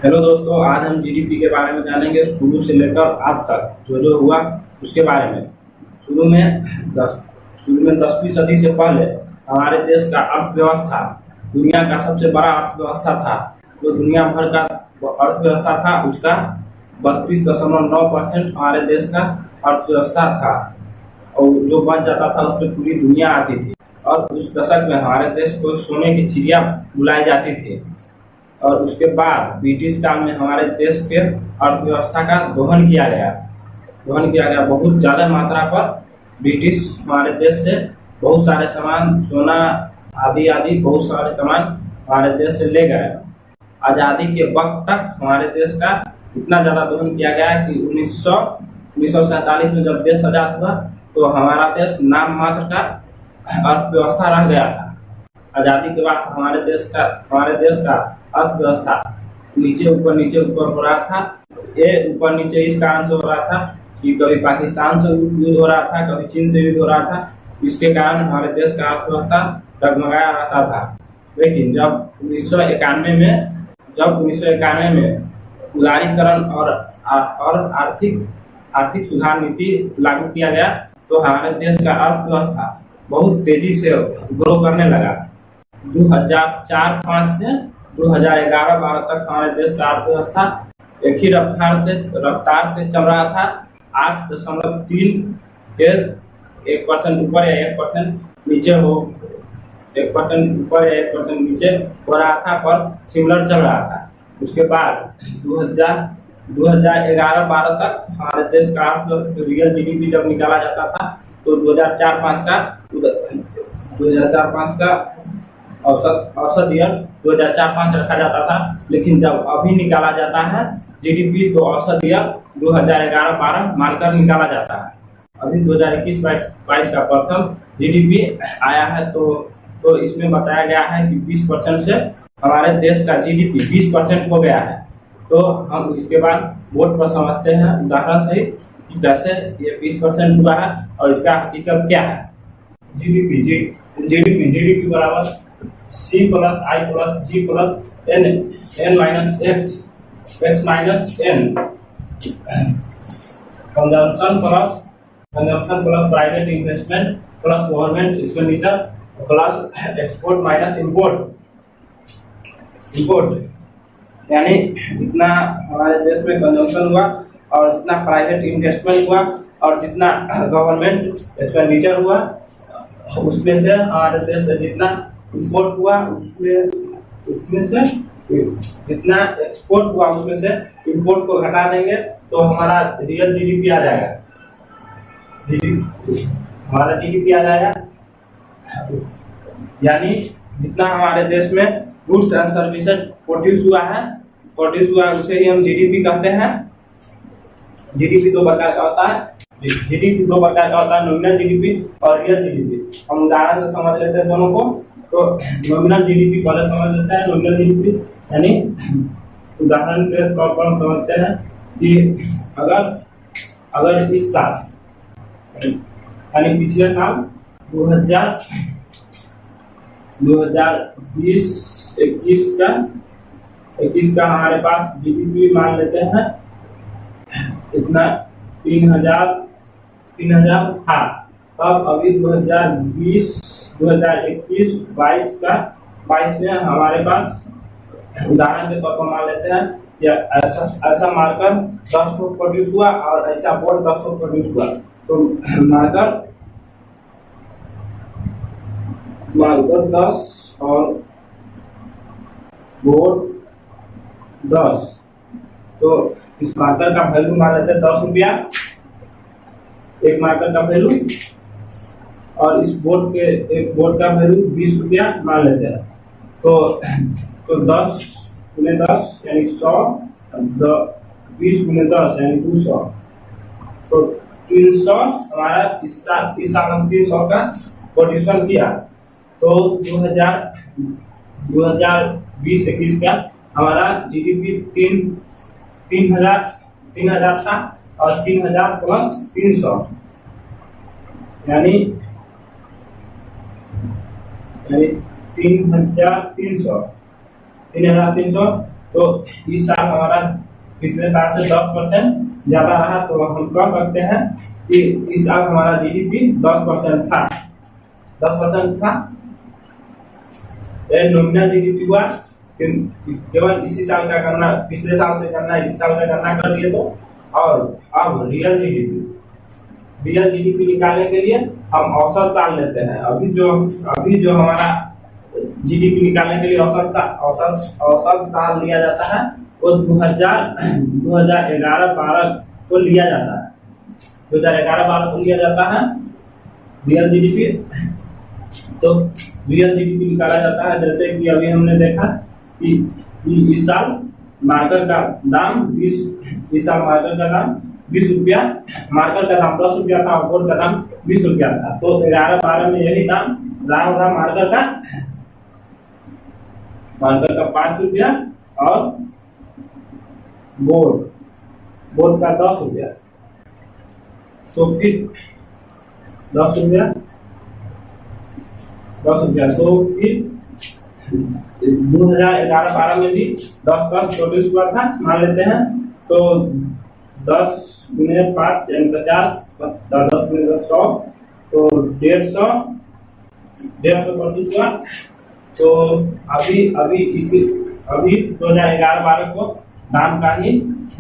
Hello दोस्तों, आज हम जीडीपी के बारे में जानेंगे। शुरू से लेकर आज तक जो जो हुआ उसके बारे में। शुरू में दस शुरू में 10वीं सदी से पहले हमारे देश का अर्थव्यवस्था दुनिया का सबसे बड़ा अर्थव्यवस्था था। जो दुनिया भर का अर्थव्यवस्था था उसका 32.9% हमारे देश का अर्थव्यवस्था था, और जो बच जाता था उसमें पूरी दुनिया आती थी। और उस दशक में हमारे देश को सोने की चिड़िया बुलाई जाती थी। और उसके बाद ब्रिटिश काल में हमारे देश के अर्थव्यवस्था का दोहन किया गया। बहुत ज़्यादा मात्रा पर ब्रिटिश हमारे देश से बहुत सारे सामान, सोना आदि बहुत सारे सामान हमारे देश से ले गए। आज़ादी के वक्त तक हमारे देश का इतना ज़्यादा दोहन किया गया कि 1947 में जब देश आज़ाद हुआ तो हमारा देश नाम मात्र का अर्थव्यवस्था रह गया था। आज़ादी के बाद हमारे देश का अर्थव्यवस्था नीचे ऊपर हो रहा था। ये ऊपर नीचे इस कारण से हो रहा था कि कभी पाकिस्तान से युद्ध हो रहा था, कभी चीन से युद्ध हो रहा था। इसके कारण हमारे देश का अर्थव्यवस्था डगमगाया रहता था। लेकिन जब 1991 में उदारीकरण और आर्थिक सुधार नीति लागू किया गया तो हमारे देश का अर्थव्यवस्था बहुत तेजी से ग्रो करने लगा। 2004-05 से 2011-12 तक हमारे देश का अर्थव्यवस्था एक ही रफ्तार से चल रहा था। 8.3 के 1% ऊपर या 1% नीचे हो 1% ऊपर या 1% नीचे हो रहा था, पर सिमिलर चल रहा था। उसके बाद 2011-12 तक हमारे देश का रियल जीडीपी जब निकाला जाता था तो 2004-05 का औसत ईयर 2004-05 रखा जाता था। लेकिन जब अभी निकाला जाता है जीडीपी तो औसत ईयर 2011-12 मानकर निकाला जाता है। अभी 2021-22 का प्रथम जीडीपी आया है तो इसमें बताया गया है कि 20% से हमारे देश का जीडीपी 20% हो गया है। तो हम इसके बाद बोर्ड पर समझते हैं उदाहरण सहित कि कैसे ये 20% हुआ है और इसका हकीकत क्या है। जीडीपी बराबर C plus I plus G plus N minus X minus N। Consumption plus private investment plus government expenditure plus export minus import. यानी जितना हमारे देश में कंजम्पशन हुआ और जितना प्राइवेट इन्वेस्टमेंट हुआ और जितना गवर्नमेंट एक्सपेंडिचर हुआ उसमें से हमारे देश से जितना इम्पोर्ट हुआ उसमें से जितना एक्सपोर्ट हुआ उसमें से इम्पोर्ट को घटा देंगे तो हमारा रियल जीडीपी आ जाएगा। हमारा जीडीपी आ जाएगा। यानी जितना हमारे देश में गुड्स एंड सर्विसेज प्रोड्यूस हुआ उसे ही हम जीडीपी कहते हैं। जीडीपी दो प्रकार का होता है, नॉमिनल जीडीपी और रियल जीडीपी। हम उदाहरण से समझ लेते हैं दोनों को। तो नॉमिनल जीडीपी पहले समझ लेते हैं। नॉमिनल जीडीपी यानी उदाहरण के तौर पर हम समझते हैं कि अगर इस साल यानी पिछले साल 2020-21 का हमारे पास जीडीपी मान लेते हैं इतना 3000 था। तब अभी 2020-2021-22 में हमारे पास उदाहरण के तौर पर मान लेते हैं कि ऐसा मार्कर 10 को प्रोड्यूस हुआ और ऐसा बोर्ड 10 को प्रोड्यूस हुआ। तो मार्कर 10 और बोर्ड 10। तो इस मार्कर का वैल्यू मान लेते हैं 10 रुपया, एक मार्कर का वैल्यू, और इस एक बोर्ड का वैल्यू 20 रुपया मान लेते हैं। तो 10 गुने 10 यानी 100, 20 गुने 10 यानी 200। तो 300 हमारा इस साल हम 300 का प्रोड्यूशन किया। तो 2020-21 का हमारा जीडीपी 3000 था और 3000 प्लस 300 यानी 3300 तो इस साल हमारा पिछले साल से 10% ज्यादा रहा, तो हम कह सकते हैं कि इस साल हमारा जीडीपी 10% था। 10% था। नॉमिनल जीडीपी हुआ, केवल इसी साल का करना, पिछले साल से करना, इस साल का करना कर लिए तो। और अब रियल जीडीपी निकालने के लिए हम औसत साल लेते हैं। अभी जो हमारा जीडीपी निकालने के लिए औसत साल लिया जाता है वो 2011-12 को लिया जाता है। 2011-12 को लिया जाता है रियल जीडीपी। तो रियल जीडीपी निकाला जाता है, जैसे कि अभी हमने देखा कि इस साल मार्केट का दाम 20 रुपया, मार्केट का दाम 10 रुपया था और गोल्ड का दाम 20 रुपया था। तो 11-12 में यही दाम रहा होगा मार्केट का 5 रुपया और गोल्ड का 10 रुपया। तो फिर 10 रुपया तो फिर 2011-12 में भी 10 प्रोड्यूस हुआ था मान लेते हैं। तो 10 गुने 5 यानी 50, 10 गुने 10 100, तो 150 प्रोड्यूस हुआ। तो अभी 2011-12 को दाम का ही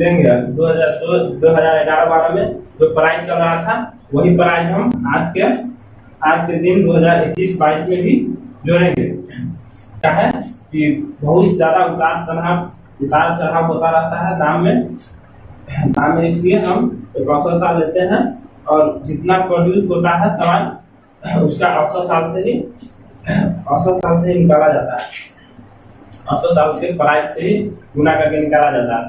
लेंगे। 2011-12 में जो प्राइस चल रहा था वही प्राइस हम आज के दिन 2021-22 में भी जोड़ेंगे। क्या है कि बहुत ज्यादा उतार चढ़ाव होता रहता है दाम में, इसलिए हम एक औसत साल लेते हैं और जितना प्रोड्यूस होता है सामान उसका औसत साल से ही निकाला जाता है। औसत साल के प्राइस से ही गुना करके निकाला जाता है।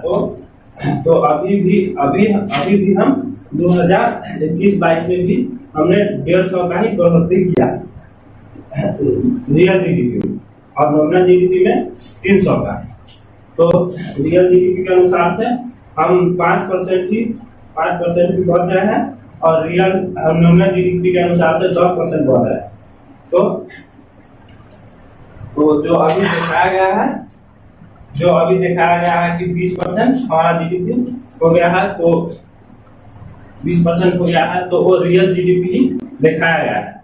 तो अभी भी हम 2021-22 में भी हमने 150 का ही बढ़ोतरी किया रियल जीडीपी और नॉमिनल जीडीपी में 300 का। तो रियल जीडीपी के अनुसार से हम 5% ही बढ़ रहे हैं और नॉमिनल जीडीपी के अनुसार से 10% बढ़ रहे हैं। तो जो अभी दिखाया गया है कि 20% हमारा जीडीपी हो गया है, तो 20% हो गया है, तो वो रियल जीडीपी ही दिखाया गया है।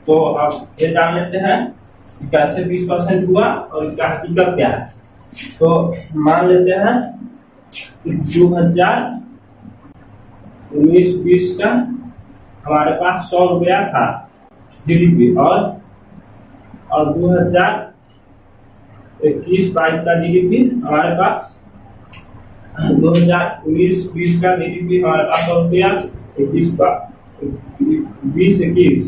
तो अब ये जान लेते हैं कि कैसे 20% हुआ और इसका हकीकत क्या है। तो मान लेते हैं कि 2019-20 का हमारे पास 100 रुपया था जीडीपी और 2021-22 का जीडीपी हमारे पास 2019-20 का जीडीपी हमारे पास 100 रुपया, 20-21,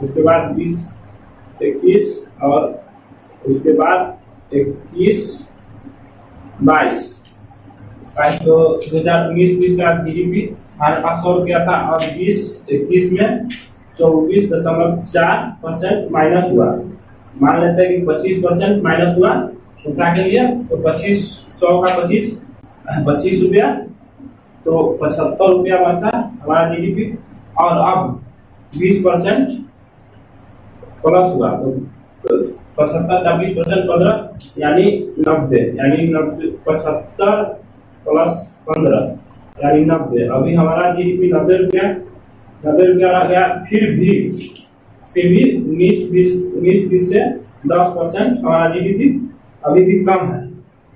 उसके बाद 20-21 और उसके बाद 21-22। तो 2019-20 का जीडीपी हमारे पास 100 रुपया था और 20-21 में 24.4% माइनस हुआ। मान लेते हैं कि 25% माइनस हुआ उठा के लिए, तो 100 का 25 रुपया, तो 75 रुपया बचा हमारा जीडीपी। और अब 20% प्लस हुआ, तो 75 का 20% 15 यानी 90, 75 प्लस 15 यानी 90। अभी हमारा जीडीपी 90 रुपया रह गया। फिर भी 19-20 से 10% हमारा जीडीपी अभी भी कम है।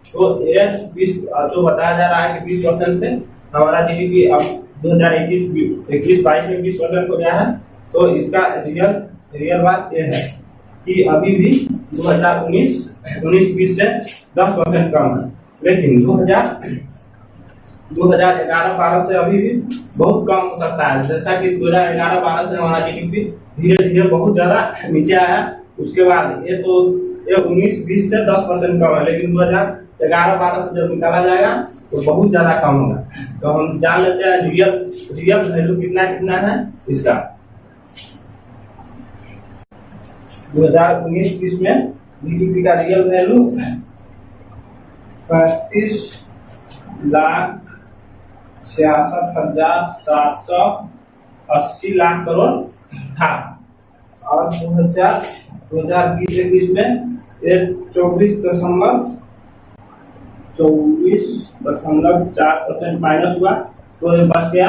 तो ये 20 जो बताया जा रहा है कि 20% से हमारा जीडीपी अब 2021-22 में 20% हो गया है। तो इसका रियल बात यह है कि अभी भी 2019-20 से 10% कम है, लेकिन 2011-12 से अभी भी बहुत कम हो सकता है। जैसा कि 2011-12 से हमारा जीडीपी धीरे धीरे बहुत ज्यादा नीचे आया। उसके बाद ये 19-20 से 10% कम है, लेकिन 2011-12 से जब निकाला जाएगा तो बहुत ज्यादा कम होगा। तो हम जान लेते हैं रियल वैल्यू कितना है इसका। 2019-20 में जीडीपी का रियल वैल्यू 35,66,780 लाख करोड़ था और 2020-21 में 24.4 24.4% माइनस हुआ, तो ये बच गया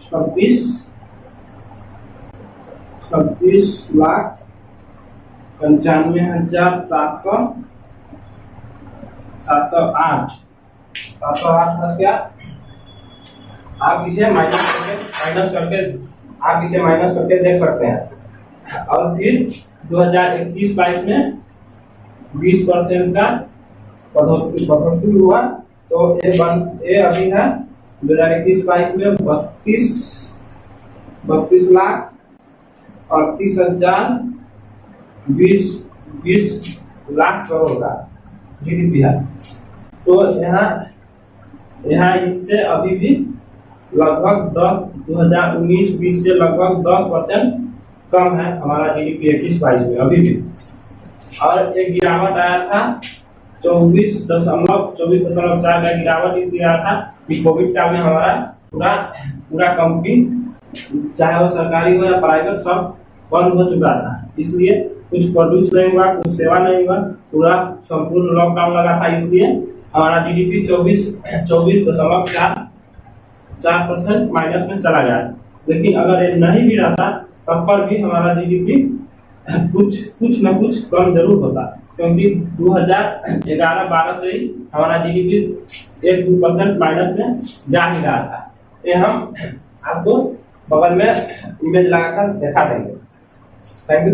26,95,708 बच गया। आप इसे माइनस करके देख सकते हैं। और फिर 2021-22 में 20% का बढ़ोतरी हुआ, तो ये अभी है 2021-22 में 32,38,020 लाख करोड़ का जीडीपी है। तो यहाँ इससे अभी भी लगभग 2019-20 से लगभग 10% कम है हमारा जीडीपी 21-22 में अभी भी। और एक गिरावट आया था 24.4 का गिरावट इसलिए आया था कि कोविड काल में हमारा पूरा कंपनी, चाहे वो सरकारी हो या प्राइवेट, सब बंद हो चुका था, इसलिए कुछ प्रोड्यूस नहीं हुआ, कुछ सेवा नहीं हुआ, पूरा संपूर्ण लॉकडाउन लगा था, इसलिए हमारा जीडीपी 24.4% माइनस में चला गया। लेकिन अगर ये नहीं भी रहता तब पर भी हमारा जीडीपी कुछ न कुछ कम जरूर होता, क्योंकि 2011-12 से ही हमारा जीडीपी 1-2% माइनस में जा ही रहा था। ये हम आपको बगल में इमेज लगाकर दिखा देंगे। Thank you.